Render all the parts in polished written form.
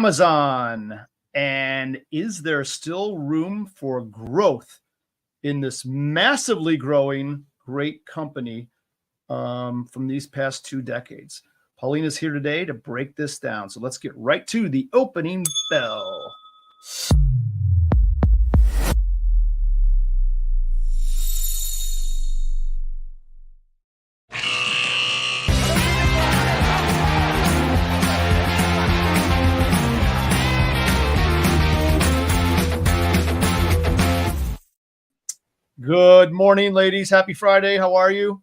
Amazon. And is there still room for growth in this massively growing great company from these past 2 decades? Paulina's here today to break this down. So let's get right to the opening bell. Good morning, ladies. Happy Friday. How are you?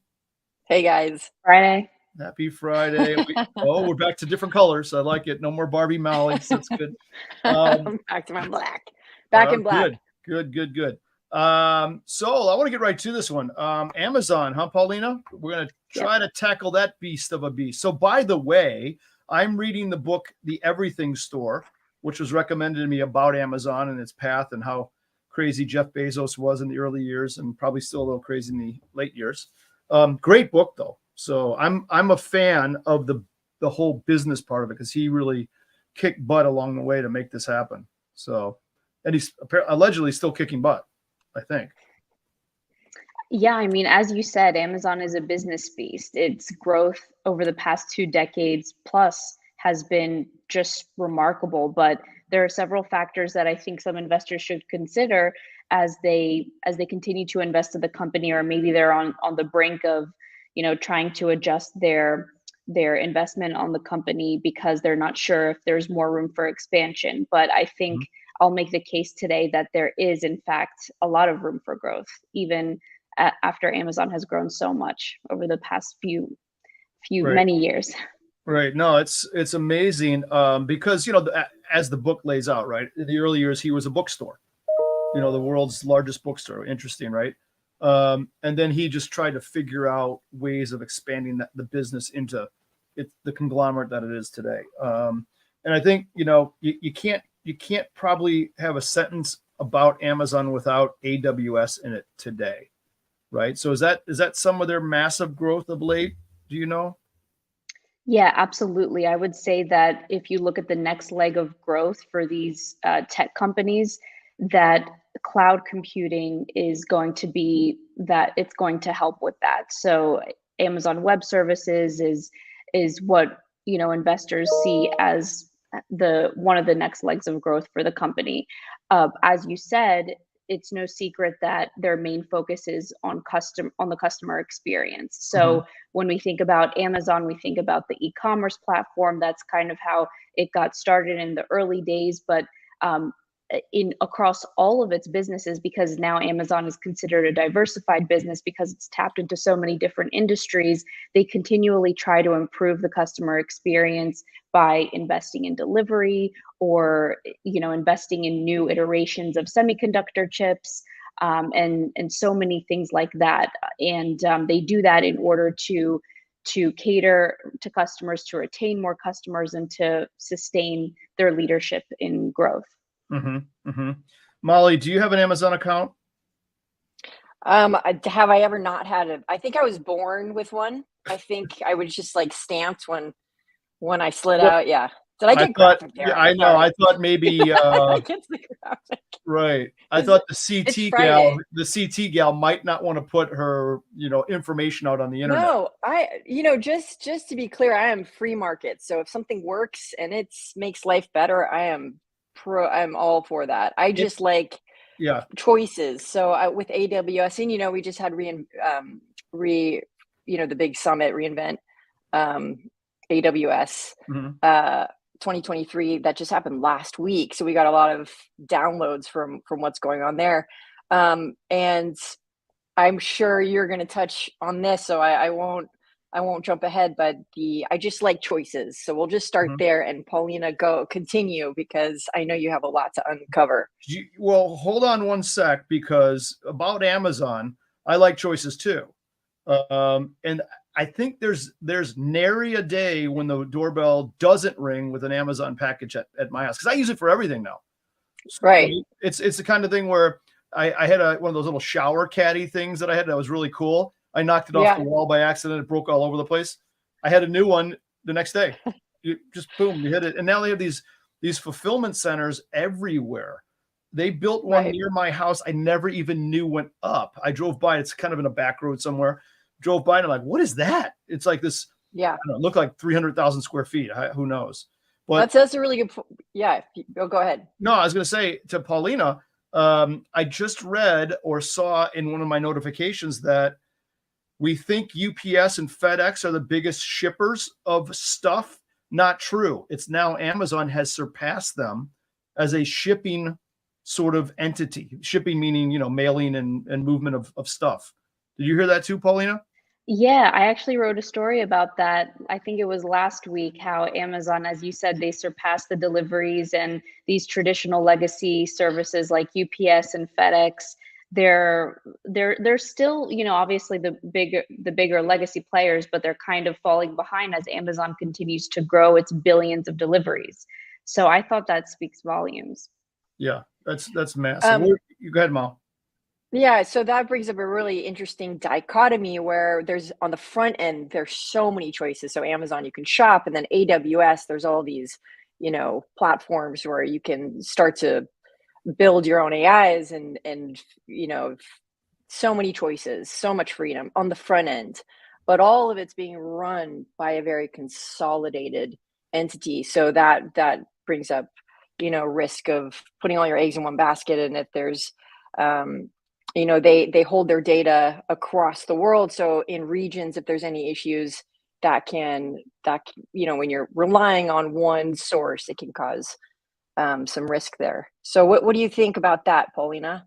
Hey, guys. Friday. Happy Friday. We're back to different colors. I like it. No more Barbie Mollies. That's good. Back to my black. Back in black. Good. So I want to get right to this one. Amazon, huh, Paulina? We're going to try to tackle that beast of a beast. So by the way, I'm reading the book, The Everything Store, which was recommended to me about Amazon and its path and how crazy Jeff Bezos was in the early years and probably still a little crazy in the late years. Great book though. So I'm a fan of the whole business part of it because he really kicked butt along the way to make this happen. So, and he's allegedly still kicking butt, I think. Yeah, I mean, as you said, Amazon is a business beast. Its growth over the past 2 decades plus has been just remarkable, but there are several factors that I think some investors should consider as they continue to invest in the company, or maybe they're on the brink of, trying to adjust their investment on the company because they're not sure if there's more room for expansion. But I think I'll make the case today that there is, in fact, a lot of room for growth, even after Amazon has grown so much over the past many years. Right. No, it's amazing because, as the book lays out, right, in the early years, he was a bookstore, the world's largest bookstore. Interesting, right? And then he just tried to figure out ways of expanding the business into the conglomerate that it is today. And I think, you can't probably have a sentence about Amazon without AWS in it today, right? So is that some of their massive growth of late? Do you know? Yeah, absolutely. I would say that if you look at the next leg of growth for these tech companies, that cloud computing is going to be that it's going to help with that. So Amazon Web Services is what investors see as one of the next legs of growth for the company. As you said, it's no secret that their main focus is on the customer experience. So when we think about Amazon, we think about the e-commerce platform. That's kind of how it got started in the early days, but across all of its businesses, because now Amazon is considered a diversified business because it's tapped into so many different industries, they continually try to improve the customer experience by investing in delivery or investing in new iterations of semiconductor chips and so many things like that. And they do that in order to cater to customers, to retain more customers, and to sustain their leadership in growth. Molly, do you have an Amazon account? Have I ever not had it? I think I was born with one. I think I was just like stamped when I slid out. Yeah. Did I get graphic there? Yeah, I know. I thought maybe right. I thought the CT gal might not want to put her, information out on the internet. No, just to be clear, I am free market. So if something works and it makes life better, I'm all for that. I just like choices. So with AWS, and we just had the big summit reInvent AWS 2023 that just happened last week. So we got a lot of downloads from what's going on there. And I'm sure you're going to touch on this, so I won't jump ahead, but I just like choices. So we'll just start there, and Paulina, continue, because I know you have a lot to uncover. Well, hold on one sec, because about Amazon, I like choices too. And I think there's nary a day when the doorbell doesn't ring with an Amazon package at my house, because I use it for everything now. So right. It's the kind of thing where I had one of those little shower caddy things that I had that was really cool. I knocked it off the wall by accident. It broke all over the place. I had a new one the next day. You just boom, you hit it. And now they have these these fulfillment centers everywhere. They built one Right. near my house. I never even knew went up. I drove by. It's kind of in a back road somewhere. Drove by and I'm like, what is that? It's like this. Yeah. I don't know, look like 300,000 square feet. Who knows? But That's a really good. Yeah. Go ahead. no, I was going to say to Paulina, I just read or saw in one of my notifications that we think UPS and FedEx are the biggest shippers of stuff. Not true. It's now Amazon has surpassed them as a shipping sort of entity. Shipping meaning, mailing and movement of stuff. Did you hear that too, Paulina? Yeah, I actually wrote a story about that. I think it was last week, how Amazon, as you said, they surpassed the deliveries, and these traditional legacy services like UPS and FedEx. They're still, obviously the bigger legacy players, but they're kind of falling behind as Amazon continues to grow its billions of deliveries. So I thought that speaks volumes. Yeah, that's massive. You go ahead, Mal. Yeah, so that brings up a really interesting dichotomy where there's on the front end, there's so many choices. So Amazon, you can shop, and then AWS, there's all these, platforms where you can start to build your own AIs and so many choices, so much freedom on the front end. But all of it's being run by a very consolidated entity. So that brings up, risk of putting all your eggs in one basket. And if there's they hold their data across the world, so in regions, if there's any issues, when you're relying on one source, it can cause some risk there. So what do you think about that, Paulina?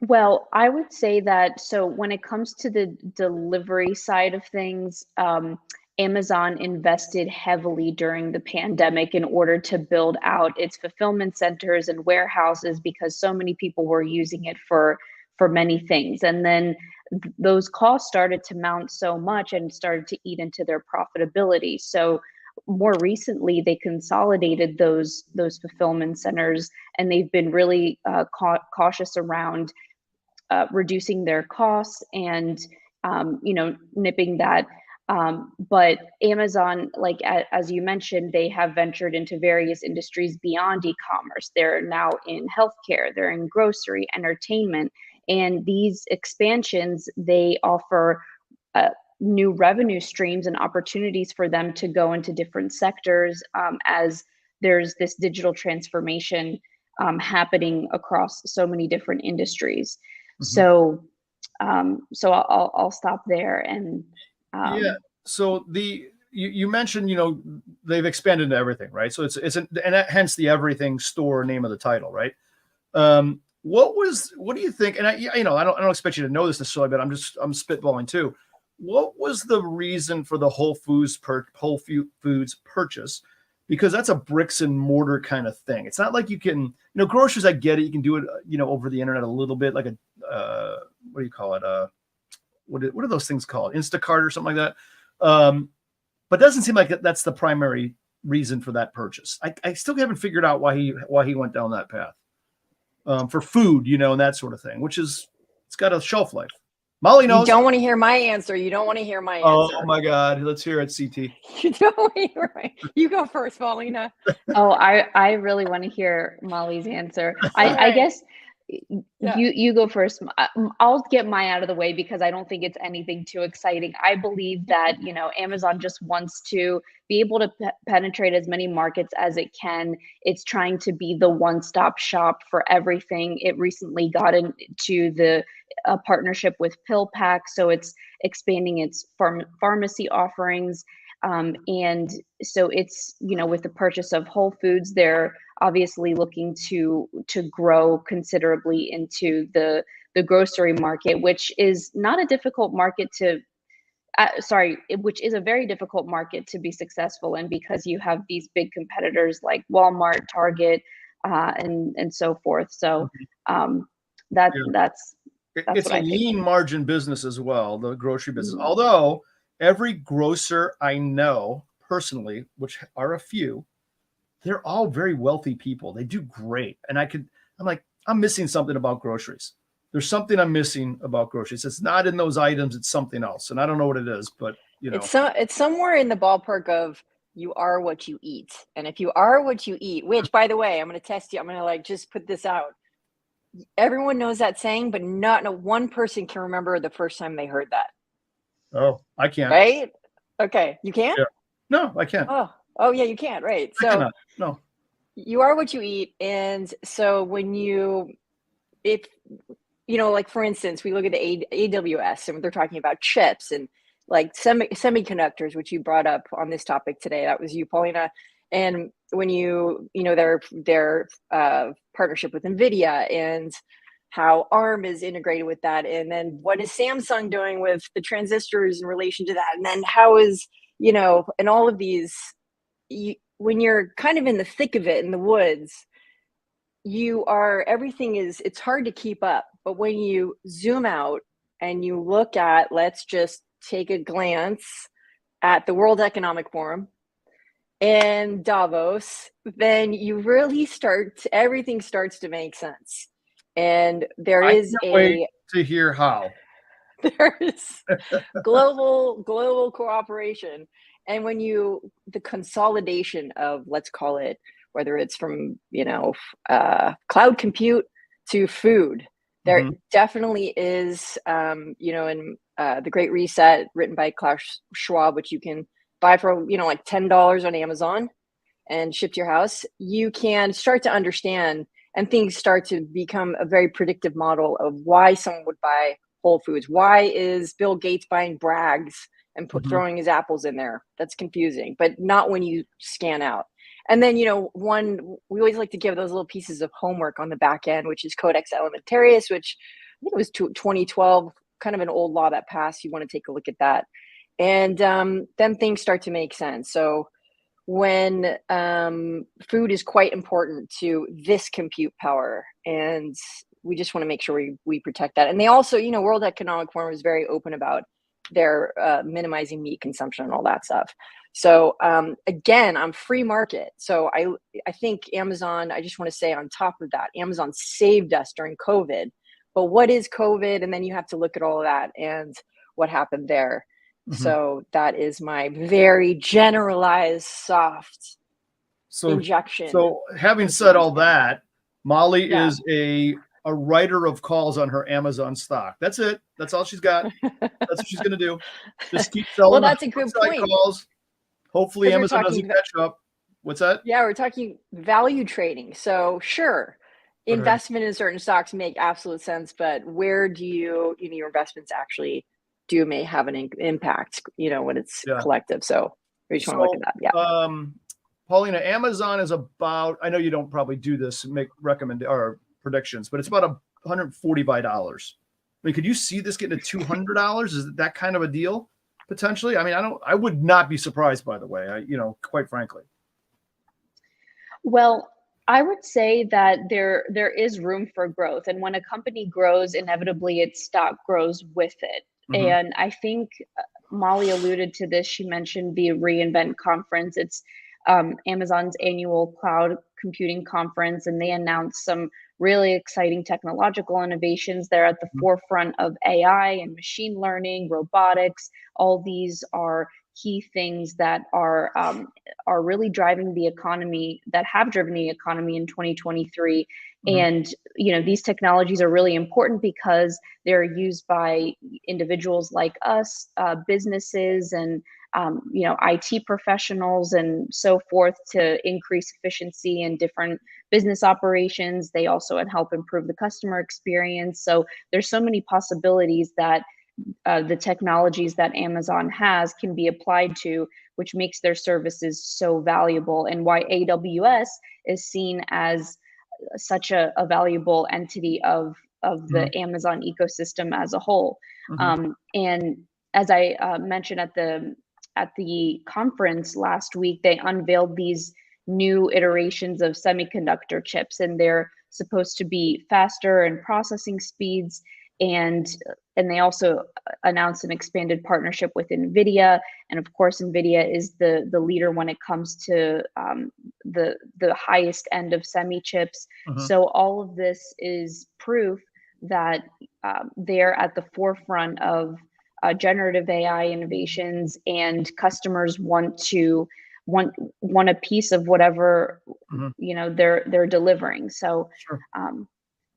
Well, I would say that, so when it comes to the delivery side of things, Amazon invested heavily during the pandemic in order to build out its fulfillment centers and warehouses, because so many people were using it for many things. And then those costs started to mount so much and started to eat into their profitability. So more recently, they consolidated those fulfillment centers, and they've been really cautious around reducing their costs and nipping that. But Amazon, like as you mentioned, they have ventured into various industries beyond e-commerce. They're now in healthcare, they're in grocery, entertainment, and these expansions, they offer new revenue streams and opportunities for them to go into different sectors, as there's this digital transformation happening across so many different industries. So I'll stop there. And yeah. So you mentioned, they've expanded into everything, right? So and hence the everything store name of the title, right? What do you think? And I don't expect you to know this necessarily, but I'm spitballing too. What was the reason for the Whole Foods purchase? Because that's a bricks and mortar kind of thing. It's not like you can, groceries, I get it. You can do it, over the internet a little bit, like what do you call it? What are those things called? Instacart or something like that. But it doesn't seem like that's the primary reason for that purchase. I still haven't figured out why he went down that path for food, and that sort of thing, it's got a shelf life. Molly knows. You don't want to hear my answer. You don't want to hear my answer. Oh my God. Let's hear it, CT. You don't want to hear my, you go first, Paulina. Oh, I really want to hear Molly's answer. I guess you go first. I'll get mine out of the way because I don't think it's anything too exciting. I believe that, Amazon just wants to be able to penetrate as many markets as it can. It's trying to be the one-stop shop for everything. It recently got into a partnership with PillPack, so it's expanding its pharmacy offerings. And so it's, with the purchase of Whole Foods, they're obviously looking to grow considerably into the grocery market, which is not a difficult market to, which is a very difficult market to be successful in, because you have these big competitors like Walmart, Target, and so forth. So that's it's what a lean margin business as well, the grocery business. Mm-hmm. Although every grocer I know personally, which are a few, they're all very wealthy people. They do great. And I'm missing something about groceries. There's something I'm missing about groceries. It's not in those items. It's something else. And I don't know what it is, but it's somewhere in the ballpark of You are what you eat. And if you are what you eat, which by the way, I'm going to test you. I'm going to like just put this out. Everyone knows that saying, but not one person can remember the first time they heard that. Oh, I can't. Right? Okay. You can't? Yeah. No, I can't. Oh yeah, you can't. Right. I So cannot. No. you are what you eat. And so if, like for instance, we look at the AWS and they're talking about chips and like semiconductors, which you brought up on this topic today. That was you, Paulina. And when their partnership with NVIDIA and how ARM is integrated with that. And then what is Samsung doing with the transistors in relation to that? And then how is, and all of these, when you're kind of in the thick of it in the woods, it's hard to keep up. But when you zoom out and you look at, let's just take a glance at the World Economic Forum and Davos, then everything starts to make sense. And there is wait to hear how. There is global cooperation. And when the consolidation of, let's call it, whether it's from, cloud compute to food, there definitely is, in The Great Reset, written by Klaus Schwab, which you can buy for, like $10 on Amazon and ship to your house, you can start to understand, and things start to become a very predictive model of why someone would buy Whole Foods. Why is Bill Gates buying Bragg's and throwing his apples in there? That's confusing, but not when you scan out. And then, we always like to give those little pieces of homework on the back end, which is Codex Alimentarius, which I think it was 2012, kind of an old law that passed. You want to take a look at that. And then things start to make sense. So when food is quite important to this compute power, and we just want to make sure we protect that. And they also, World Economic Forum is very open about their minimizing meat consumption and all that stuff. So again, I'm free market. So I think Amazon, I just want to say on top of that, Amazon saved us during COVID. But what is COVID? And then you have to look at all of that and what happened there. So that is my very generalized soft injection. So having said all that, Molly is a writer of calls on her Amazon stock. That's it. That's all she's got. That's what she's going to do. Just keep selling. Well, that's a good point. Calls. Hopefully Amazon doesn't catch up. What's that? Yeah, we're talking value trading. So sure, investment in certain stocks make absolute sense, but where do your investments actually may have an impact, when it's collective. So we just want to look at that. Yeah. Paulina, Amazon is about, I know you don't probably do this and make or predictions, but it's about $145. I mean, could you see this getting to $200? Is it that kind of a deal potentially? I mean, I would not be surprised, by the way, quite frankly. Well, I would say that there is room for growth. And when a company grows, inevitably its stock grows with it. And I think Molly alluded to this. She mentioned the reInvent conference. It's Amazon's annual cloud computing conference, and they announced some really exciting technological innovations. They're at the forefront of AI and machine learning, robotics. All these are key things that are really driving the economy, that have driven the economy in 2023. And these technologies are really important because they're used by individuals like us, businesses, and IT professionals and so forth to increase efficiency in different business operations. They also help improve the customer experience. So there's so many possibilities that the technologies that Amazon has can be applied to, which makes their services so valuable, and why AWS is seen as such a valuable entity of the Amazon ecosystem as a whole. And as I mentioned at the conference last week, they unveiled these new iterations of semiconductor chips, and they're supposed to be faster in processing speeds. And they also announced an expanded partnership with NVIDIA. And of course, NVIDIA is the leader when it comes to the highest end of semi chips. So all of this is proof that they're at the forefront of generative AI innovations, and customers want to want a piece of whatever Mhm. they're delivering. So Sure. Well,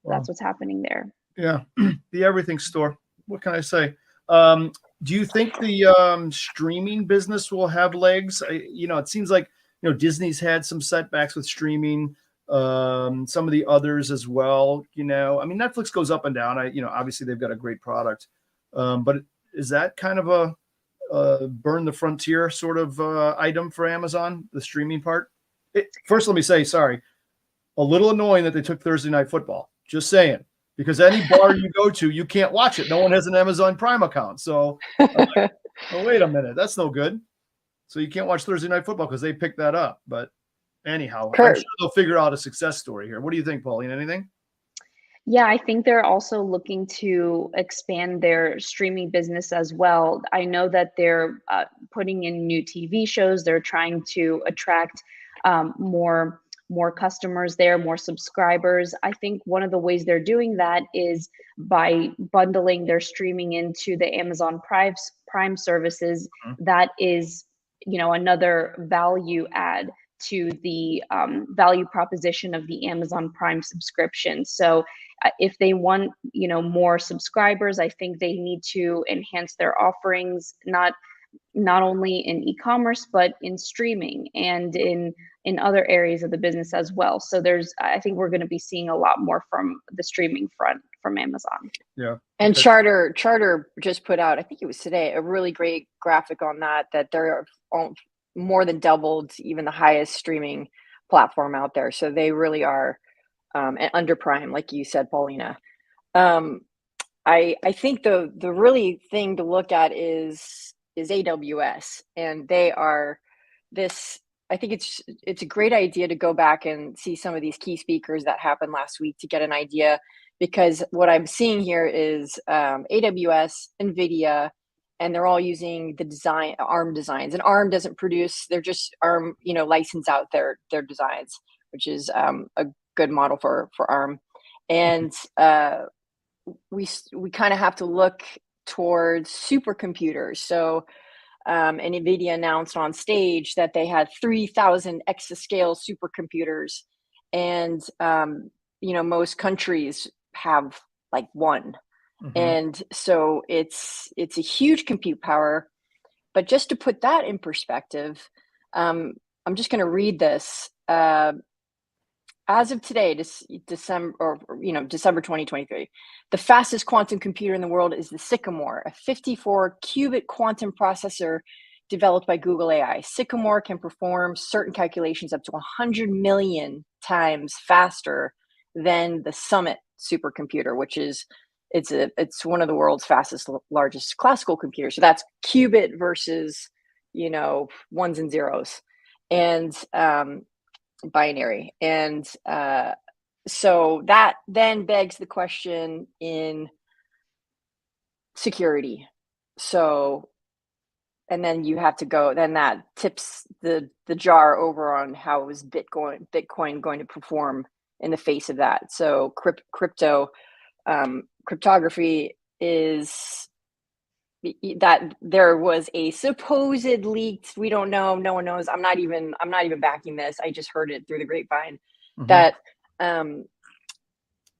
that's what's happening there. yeah, the everything store. What can I say? Do you think the streaming business will have legs? It seems like Disney's had some setbacks with streaming. Some of the others as well. I mean, Netflix goes up and down. Obviously they've got a great product, but is that kind of a burn the frontier sort of item for Amazon, the streaming part? First, let me say, sorry, a little annoying that they took Thursday Night Football. Just saying. Because any bar you go to, you can't watch it. No one has an Amazon Prime account. So, oh, wait a minute. That's no good. So you can't watch Thursday Night Football because they picked that up. But anyhow, I'm sure they'll figure out a success story here. What do you think, Pauline? Anything? Yeah, I think they're also looking to expand their streaming business as well. I know that they're putting in new TV shows. They're trying to attract more customers there, more subscribers. I think one of the ways they're doing that is by bundling their streaming into the Amazon Prime services. Mhm. That is, another value add to the value proposition of the Amazon Prime subscription. So if they want, more subscribers, I think they need to enhance their offerings, not only in e-commerce, but in streaming and in other areas of the business as well. So I think we're going to be seeing a lot more from the streaming front from Amazon. Yeah. And Charter just put out, I think it was today, a really great graphic on that they're more than doubled even the highest streaming platform out there. So they really are under Prime, like you said, Paulina. I think the really thing to look at is AWS, and they are this. I think it's a great idea to go back and see some of these key speakers that happened last week to get an idea, because what I'm seeing here is AWS, NVIDIA, and they're all using the ARM designs. And ARM doesn't produce; they're just ARM, license out their designs, which is a good model for ARM. And we kind of have to look towards supercomputers. So and NVIDIA announced on stage that they had 3,000 exascale supercomputers, and most countries have like one. Mhm. And so it's a huge compute power. But just to put that in perspective, I'm just going to read this. As of today, December 2023, the fastest quantum computer in the world is the Sycamore, a 54-qubit quantum processor developed by Google AI. Sycamore can perform certain calculations up to 100 million times faster than the Summit supercomputer, which is it's one of the world's fastest, largest classical computers. So that's qubit versus ones and zeros, and binary. And so that then begs the question in security. So, and then you have to go, then that tips the jar over on how is Bitcoin going to perform in the face of that. So cryptography is that there was a supposed leaked, we don't know, no one knows, I'm not even backing this, I just heard it through the grapevine, Mhm.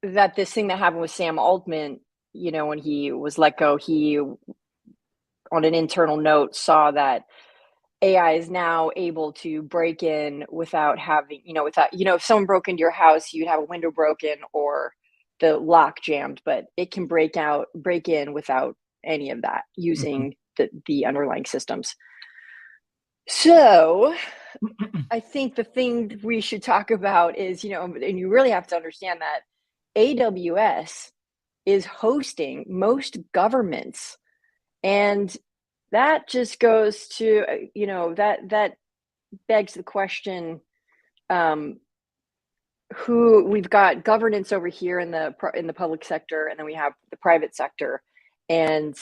that this thing that happened with Sam Altman, when he was let go, he on an internal note saw that AI is now able to break in without having, if someone broke into your house, you'd have a window broken or the lock jammed, but it can break in without any of that using the underlying systems. So I think the thing we should talk about is, and you really have to understand that AWS is hosting most governments. And that just goes to, that begs the question, who we've got governance over here in the public sector, and then we have the private sector. And,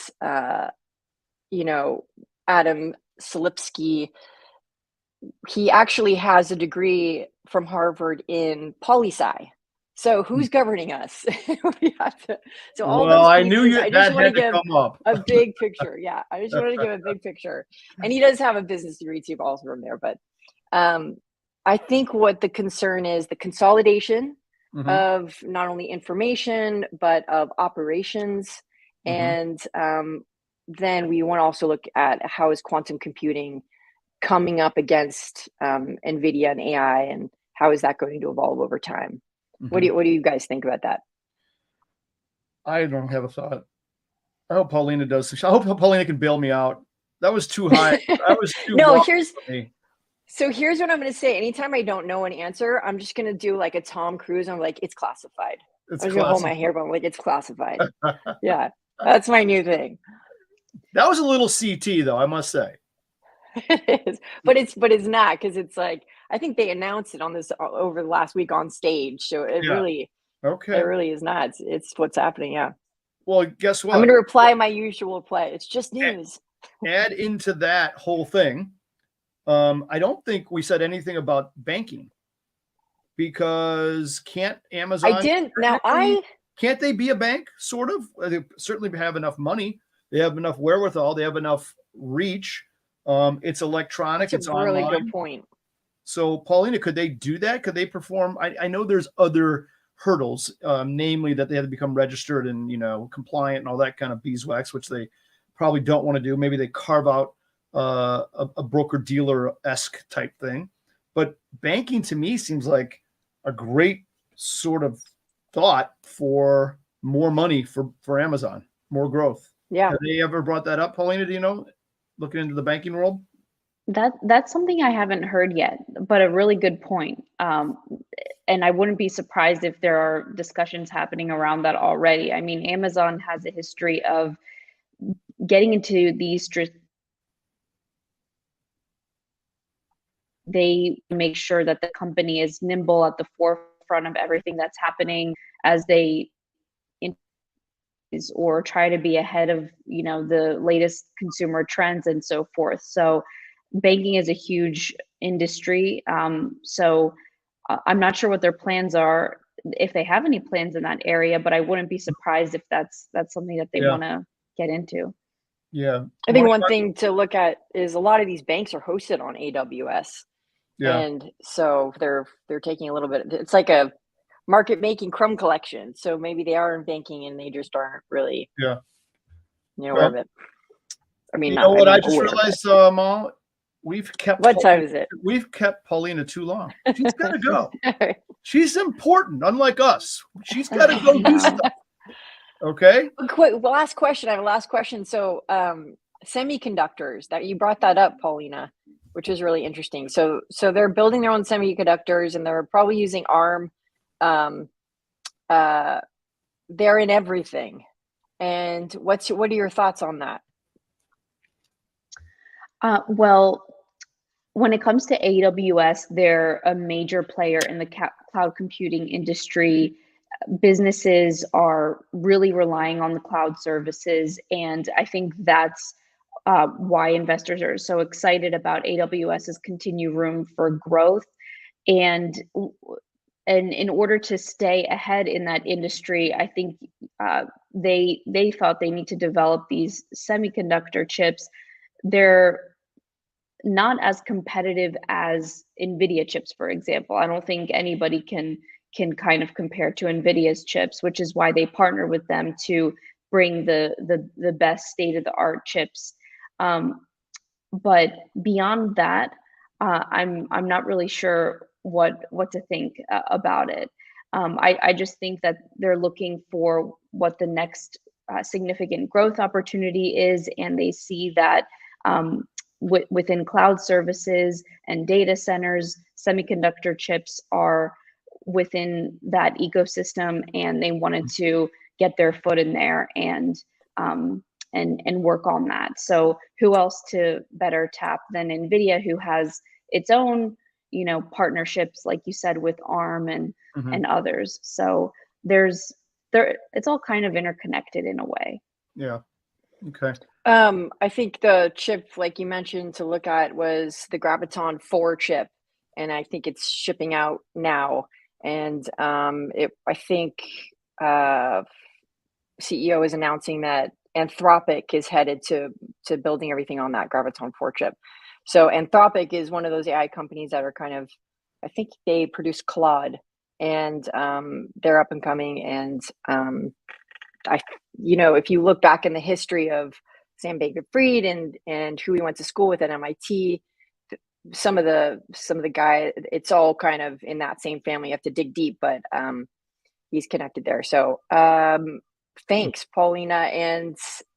Adam Silipsky, he actually has a degree from Harvard in poli-sci. So who's governing us? We have to. So all Well, those I pieces, knew I just that want to had to give come up. a big picture. Yeah, I just wanted to give a big picture. And he does have a business degree too, also from there. But I think what the concern is, the consolidation Mm-hmm. of not only information but of operations, Mm-hmm. and then we want to also look at how is quantum computing coming up against NVIDIA and AI, and how is that going to evolve over time? What Mm-hmm. do you guys think about that? I don't have a thought. I hope Paulina does. I hope Paulina can bail me out. That was too high. That was too No, lofty for me. here's what I'm going to say. Anytime I don't know an answer, I'm just going to do like a Tom Cruise. I'm like, it's classified. It's I'm just going to hold my classic. hair, but I'm like, it's classified. Yeah, that's my new thing. That was a little CT though, I must say. It is, but it's not, because it's like, I think they announced it on this over the last week on stage. So it Yeah. really Okay. is not. It's what's happening. Yeah. Well, guess I'm what? going to reply my usual play. It's just news. Add into that whole thing. I don't think we said anything about banking, because can't Amazon? I didn't. Now can't they be a bank? Sort of. They certainly have enough money. They have enough wherewithal. They have enough reach. It's electronic. That's It's a really online. good point. So, Paulina, could they do that? Could they perform? I know there's other hurdles, namely that they have to become registered and compliant and all that kind of beeswax, which they probably don't want to do. Maybe they carve out a broker dealer-esque type thing. But banking to me seems like a great sort of thought for more money for Amazon, more growth. Yeah. Have they ever brought that up, Paulina? Do you know? Looking into the banking world? That's something I haven't heard yet, but a really good point. And I wouldn't be surprised if there are discussions happening around that already. I mean, Amazon has a history of getting into these they make sure that the company is nimble at the forefront of everything that's happening as they or try to be ahead of the latest consumer trends and so forth. So banking is a huge industry. So I'm not sure what their plans are, if they have any plans in that area, but I wouldn't be surprised if that's something that they want to get into. Yeah. I think one thing to look at is a lot of these banks are hosted on AWS. Yeah. And so they're taking a little bit, it's like a market making crumb collection. So maybe they are in banking and they just aren't really aware of it. I mean, I just realized, Mal, we've kept what time is it? We've kept Paulina too long. She's got to go. She's important, unlike us. She's got to go do stuff. Okay. Last question. I have a last question. So semiconductors, that you brought that up, Paulina, which is really interesting. So they're building their own semiconductors and they're probably using ARM. They're in everything. And what are your thoughts on that? Well, when it comes to AWS, they're a major player in the cloud computing industry. Businesses are really relying on the cloud services, and I think that's why investors are so excited about AWS's continued room for growth. And in order to stay ahead in that industry, I think they thought they need to develop these semiconductor chips. They're not as competitive as NVIDIA chips, for example. I don't think anybody can kind of compare to NVIDIA's chips, which is why they partner with them to bring the best state of the art chips. But beyond that, I'm not really sure what to think about it. I just think that they're looking for what the next significant growth opportunity is, and they see that within cloud services and data centers, semiconductor chips are within that ecosystem, and they wanted to get their foot in there and work on that. So who else to better tap than NVIDIA, who has its own partnerships, like you said, with ARM and others. So it's all kind of interconnected in a way. Yeah. Okay. I think the chip, like you mentioned, to look at was the Graviton 4 chip, and I think it's shipping out now. And I think CEO is announcing that Anthropic is headed to building everything on that Graviton 4 chip. So Anthropic is one of those AI companies that are kind of, I think they produce Claude, and they're up and coming. And if you look back in the history of Sam Bankman-Fried and who he went to school with at MIT, some of the guy, it's all kind of in that same family. You have to dig deep, but he's connected there. So thanks, Paulina. And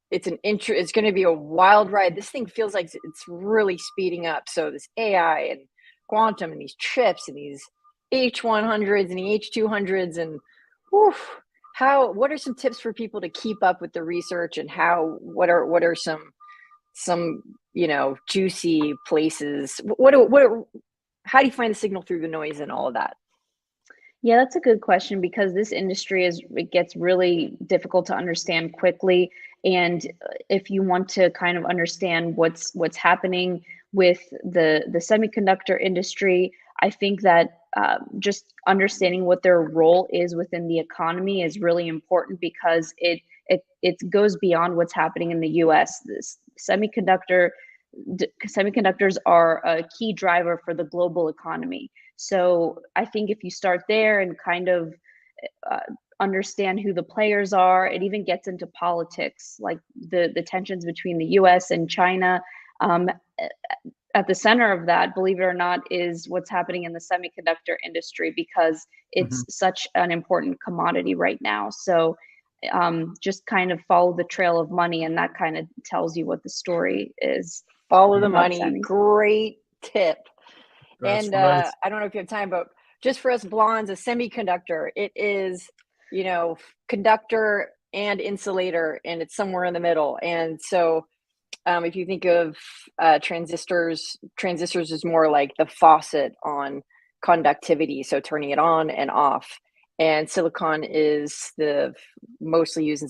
it's going to be a wild ride. This thing feels like it's really speeding up. So this AI and quantum and these chips and these H100s and the H200s and what are some tips for people to keep up with the research, and what are some juicy places? How do you find the signal through the noise and all of that? Yeah, that's a good question, because this industry it gets really difficult to understand quickly. And if you want to kind of understand what's happening with the semiconductor industry, I think that just understanding what their role is within the economy is really important, because it goes beyond what's happening in the US. Semiconductors are a key driver for the global economy. So I think if you start there and kind of understand who the players are, it even gets into politics, like the tensions between the US and China. At the center of that, believe it or not, is what's happening in the semiconductor industry, because it's such an important commodity right now. So just kind of follow the trail of money, and that kind of tells you what the story is. Follow the money. Great tip. That's and right. I don't know if you have time, but just for us blondes, a semiconductor, it is, conductor and insulator, and it's somewhere in the middle. And so if you think of transistors is more like the faucet on conductivity, so turning it on and off. And silicon is the mostly used in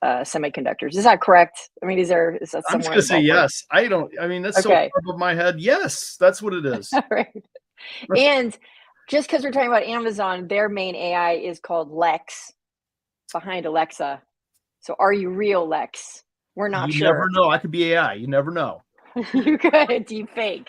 semiconductors. Is that correct? I mean, is that somewhere? I'm just gonna say yes. That's so far above my head. Yes, that's what it is. Right. And just because we're talking about Amazon, their main AI is called Lex, behind Alexa. So are you real, Lex? We're not sure. You never know. I could be AI. You never know. You could deep fake.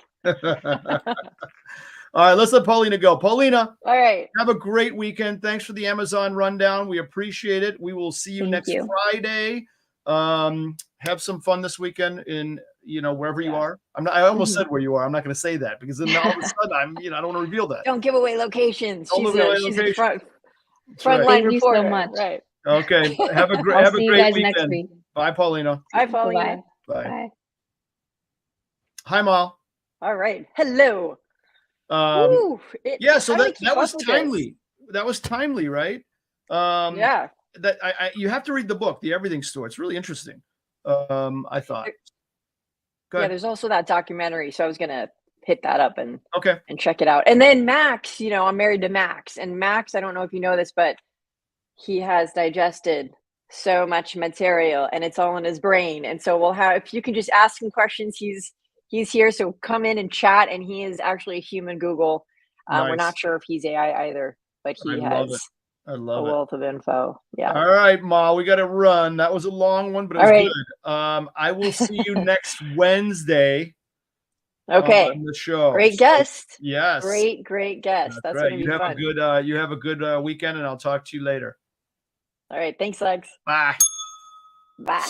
All right, let's let Paulina go. Paulina, all right. Have a great weekend. Thanks for the Amazon rundown. We appreciate it. We will see you next Friday. Have some fun this weekend in wherever you are. I almost said where you are. I'm not going to say that, because then all of a sudden I don't want to reveal that. Don't give away locations. Don't give away locations. She's a frontline reporter. Thank you so much. Right. Okay. Have a great weekend. Next week. Bye, Paulina. Bye, Paulina. Bye. Hi, Mal. All right. Hello. So that was timely. That was timely, right? Yeah. That you have to read the book, The Everything Store. It's really interesting. I thought. Yeah, there's also that documentary, so I was gonna hit that up and check it out. And then Max, I'm married to Max, and Max, I don't know if you know this, but he has digested so much material, and it's all in his brain. And so if you can just ask him questions, he's here. So come in and chat, and he is actually a human Google. Nice. We're not sure if he's AI either, but he has a wealth of info. Yeah. All right, Ma, we got to run. That was a long one, but it was good. I will see you next Wednesday. Okay. On the show. Great guest. Yes. Great guest. That's right. You have a good weekend, and I'll talk to you later. All right. Thanks, Lex. Bye. Bye.